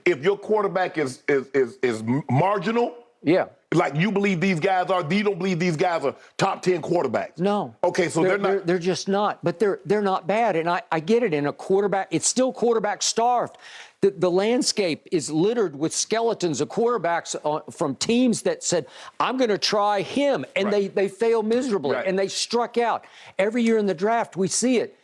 if your quarterback is marginal, yeah. like you believe these guys are, you don't believe these guys are top 10 quarterbacks. No. Okay, so they're not. They're just not. But they're not bad. And I get it. In a quarterback, it's still quarterback starved. The landscape is littered with skeletons of quarterbacks from teams that said, I'm going to try him. And they fail miserably. And they struck out. Every year in the draft, we see it.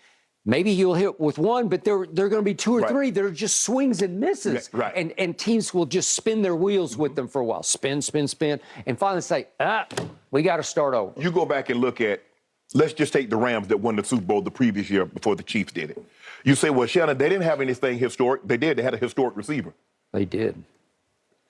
Maybe he'll hit with one, but there are going to be two or three that are just swings and misses. And teams will just spin their wheels with them for a while. Spin, spin, spin. And finally say, we got to start over. You go back and look at, let's just take the Rams that won the Super Bowl the previous year before the Chiefs did it. You say, well, Shannon, they didn't have anything historic. They did. They had a historic receiver. They did.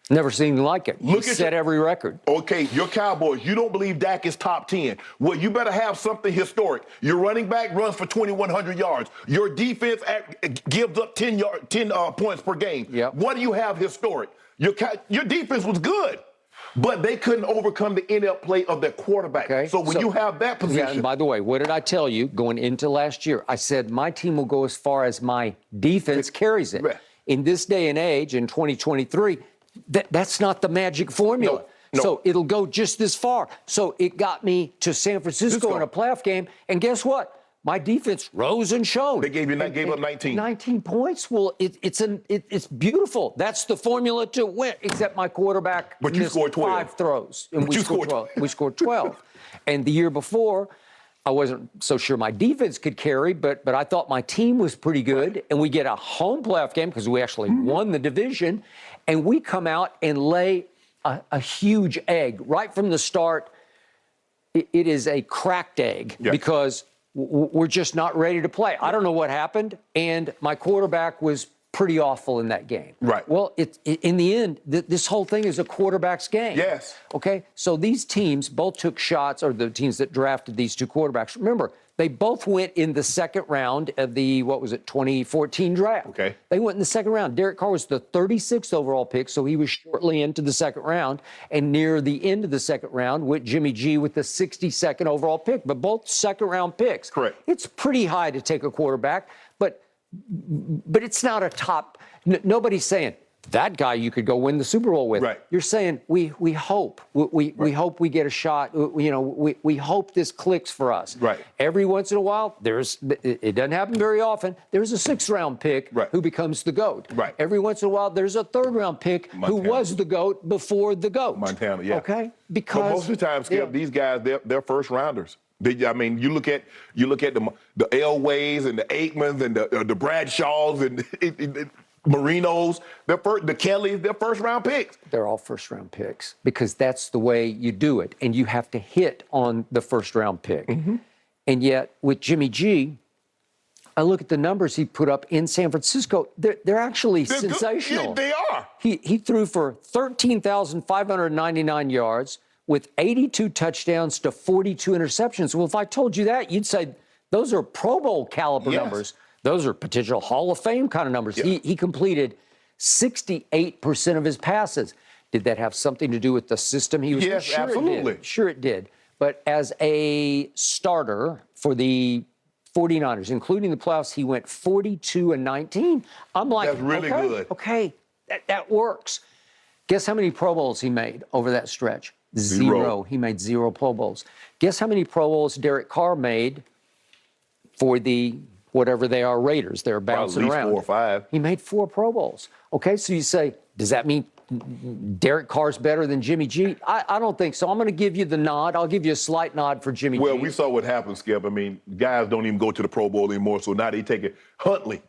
Never seen like it. He set every record. Okay, your Cowboys, you don't believe Dak is top 10. Well, you better have something historic. Your running back runs for 2,100 yards. Your defense gives up 10 points per game. What do you have historic? Your defense was good, but they couldn't overcome the in-out play of their quarterback. So when you have that position. Yeah, and by the way, what did I tell you going into last year? I said my team will go as far as my defense carries it. In this day and age, in 2023, that's not the magic formula. No. So it'll go just this far. So it got me to San Francisco in a playoff game, and guess what? My defense rose and shone. They gave up 19. 19 points. Well, it's beautiful. That's the formula to win. Except my quarterback missed 5 throws, and we scored 12. We scored 12. And the year before, I wasn't so sure my defense could carry, but I thought my team was pretty good. And we get a home playoff game because we actually won the division. And we come out and lay a huge egg right from the start. It is a cracked egg because we're just not ready to play. I don't know what happened. And my quarterback was pretty awful in that game. Well, in the end, this whole thing is a quarterback's game. Okay, so these teams both took shots, or the teams that drafted these two quarterbacks. Remember, they both went in the second round of the, 2014 draft. They went in the second round. Derek Carr was the 36th overall pick, so he was shortly into the second round. And near the end of the second round went Jimmy G with the 62nd overall pick, but both second-round picks. It's pretty high to take a quarterback, but it's not a top. Nobody's saying that guy you could go win the Super Bowl with. You're saying we hope we hope we get a shot. We hope this clicks for us. Every once in a while, it doesn't happen very often. There's a 6th-round pick who becomes the GOAT. Every once in a while, there's a 3rd-round pick who was the GOAT before the GOAT. Okay, because but most of the time, Skip, these guys they're first-rounders. I mean, you look at the Elways and the Aikmans and the Bradshaws and Marinos, the Kellys, they're first-round picks. They're all first-round picks because that's the way you do it, and you have to hit on the first-round pick. And yet, with Jimmy G, I look at the numbers he put up in San Francisco. They're actually sensational. They are. He threw for 13,599 yards with 82 touchdowns to 42 interceptions. Well, if I told you that, you'd say those are Pro Bowl caliber numbers. Those are potential Hall of Fame kind of numbers. He completed 68% of his passes. Did that have something to do with the system he was in? Yes, absolutely. Sure it did. But as a starter for the 49ers, including the playoffs, he went 42-19. I'm like, that's really good. Okay, that works. Guess how many Pro Bowls he made over that stretch? Zero. He made 0 Pro Bowls. Guess how many Pro Bowls Derek Carr made for the whatever they are, Raiders? They're bouncing around. At least 4 or 5. He made 4 Pro Bowls. Okay, so you say, does that mean Derek Carr's better than Jimmy G? I don't think so. I'm going to give you the nod. I'll give you a slight nod for Jimmy G. Well, we saw what happened, Skip. I mean, guys don't even go to the Pro Bowl anymore, so now they take it. Huntley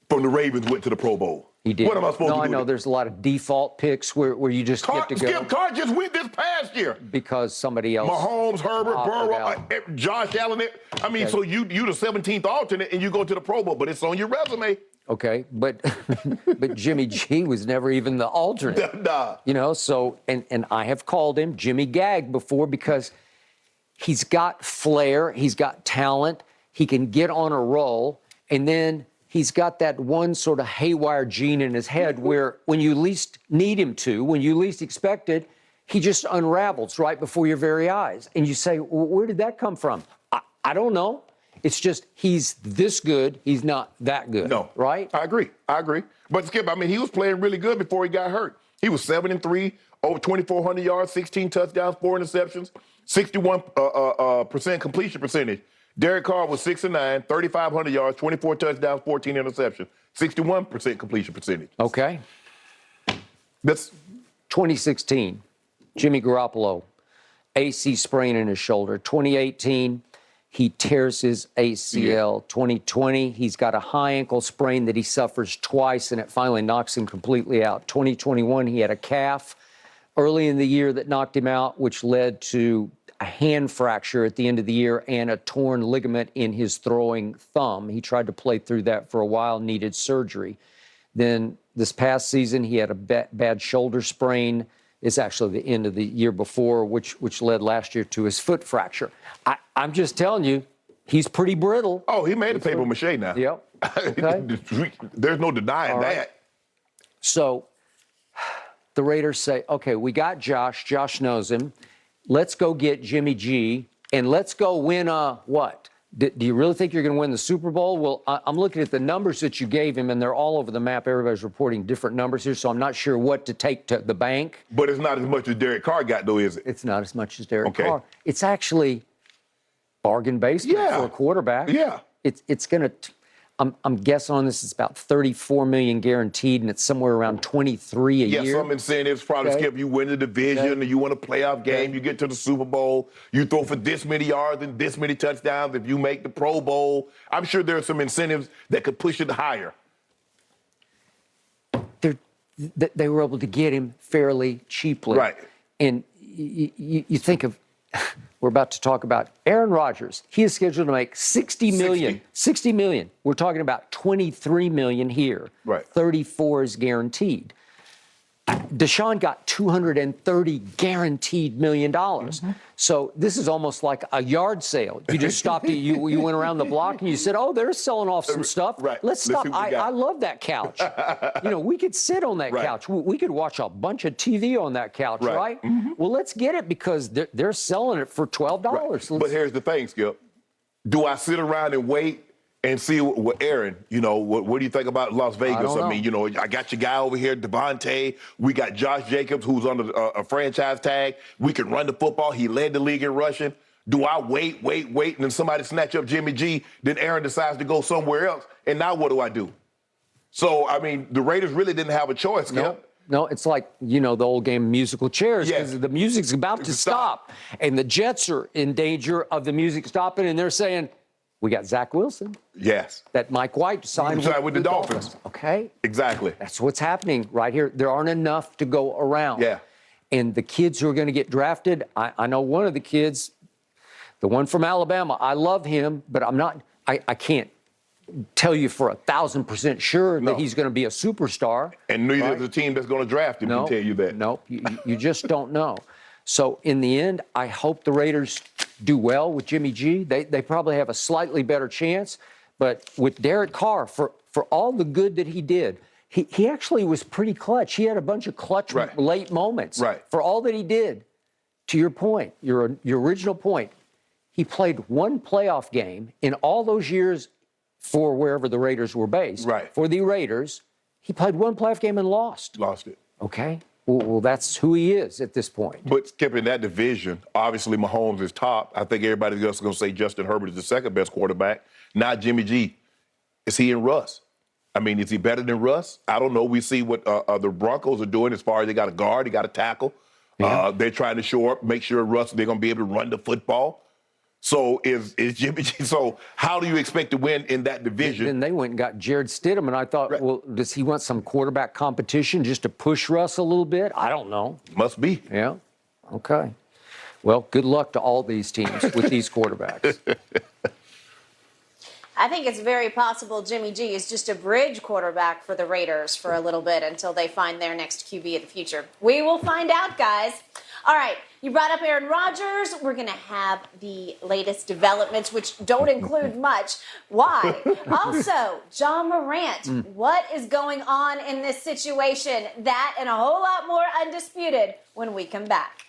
from the Ravens went to the Pro Bowl. He did. What am I supposed to do? No, I know there's a lot of default picks where you just get to go. Skip, Carr just went this past year. Because somebody else. Mahomes, Herbert, Burrow, Josh Allen. I mean, so you the 17th alternate and you go to the Pro Bowl, but it's on your resume. Okay, but Jimmy G was never even the alternate. So and I have called him Jimmy Gag before because he's got flair, he's got talent, he can get on a roll, and then he's got that one sort of haywire gene in his head where when you least need him to, when you least expect it, he just unravels right before your very eyes. And you say, well, where did that come from? I don't know. It's just he's this good, he's not that good. No. Right? I agree. But Skip, I mean, he was playing really good before he got hurt. He was 7-3, over 2,400 yards, 16 touchdowns, 4 interceptions, 61% completion percentage. Derek Carr was 6-9, 3,500 yards, 24 touchdowns, 14 interceptions, 61% completion percentage. Okay. That's 2016, Jimmy Garoppolo, AC sprain in his shoulder. 2018, he tears his ACL. Yeah. 2020, he's got a high ankle sprain that he suffers twice, and it finally knocks him completely out. 2021, he had a calf early in the year that knocked him out, which led to a hand fracture at the end of the year and a torn ligament in his throwing thumb. He tried to play through that for a while, needed surgery. Then this past season, he had a bad shoulder sprain. It's actually the end of the year before, which led last year to his foot fracture. I'm just telling you, he's pretty brittle. Oh, he made a paper mache now. Yep. Okay. There's no denying that. So the Raiders say, okay, we got Josh. Josh knows him. Let's go get Jimmy G, and let's go win what? Do you really think you're going to win the Super Bowl? Well, I'm looking at the numbers that you gave him, and they're all over the map. Everybody's reporting different numbers here, so I'm not sure what to take to the bank. But it's not as much as Derek Carr got, though, is it? It's not as much as Derek Carr. It's actually bargain basement for a quarterback. Yeah. It's going to I'm guessing on this, it's about $34 million guaranteed, and it's somewhere around 23 a year. Yeah, some incentives probably Skip. You win the division, and you win a playoff game. You get to the Super Bowl. You throw for this many yards and this many touchdowns. If you make the Pro Bowl, I'm sure there are some incentives that could push it higher. They were able to get him fairly cheaply, right? And you think of. We're about to talk about Aaron Rodgers. He is scheduled to make $60 million. We're talking about $23 million here. Right. 34 is guaranteed. Deshaun got $230 guaranteed million. Mm-hmm. So this is almost like a yard sale. You just stopped. You went around the block and you said, "Oh, they're selling off some stuff. Right. Let's stop." I love that couch. We could sit on that couch. We could watch a bunch of TV on that couch, right? Mm-hmm. Well, let's get it because they're selling it for $12. Right. But here's the thing, Skip. Do I sit around and wait and see what Aaron, what do you think about Las Vegas? I mean, I got your guy over here, Devontae. We got Josh Jacobs, who's under a franchise tag. We can run the football. He led the league in rushing. Do I wait, and then somebody snatch up Jimmy G, then Aaron decides to go somewhere else, and now what do I do? So, I mean, the Raiders really didn't have a choice, Skip. No, it's like, the old game musical chairs, because the music's about to stop, and the Jets are in danger of the music stopping, and they're saying, we got Zach Wilson. Yes. That Mike White signed with the Dolphins. Okay. Exactly. That's what's happening right here. There aren't enough to go around. Yeah. And the kids who are going to get drafted, I know one of the kids, the one from Alabama, I love him, but I can't tell you for 1,000% sure that he's going to be a superstar. And neither is the team that's going to draft him can tell you that. No, you just don't know. So in the end, I hope the Raiders do well with Jimmy G. They probably have a slightly better chance. But with Derek Carr, for all the good that he did, he actually was pretty clutch. He had a bunch of clutch late moments. Right. For all that he did, to your point, your original point, he played one playoff game in all those years for wherever the Raiders were based. Right. For the Raiders, he played one playoff game and lost. Lost it. Okay. Well, that's who he is at this point. But Skip, in that division, obviously Mahomes is top. I think everybody else is going to say Justin Herbert is the second best quarterback. Not Jimmy G. Is he in Russ? I mean, is he better than Russ? I don't know. We see what the Broncos are doing as far as they got a guard, they got a tackle. Yeah. They're trying to shore up, make sure Russ, they're going to be able to run the football. So is Jimmy G. So how do you expect to win in that division? Then they went and got Jared Stidham, and I thought, well, does he want some quarterback competition just to push Russ a little bit? I don't know. Must be. Yeah. Okay. Well, good luck to all these teams with these quarterbacks. I think it's very possible Jimmy G is just a bridge quarterback for the Raiders for a little bit until they find their next QB of the future. We will find out, guys. All right, you brought up Aaron Rodgers. We're going to have the latest developments, which don't include much. Why? Also, John Morant. What is going on in this situation? That and a whole lot more Undisputed when we come back.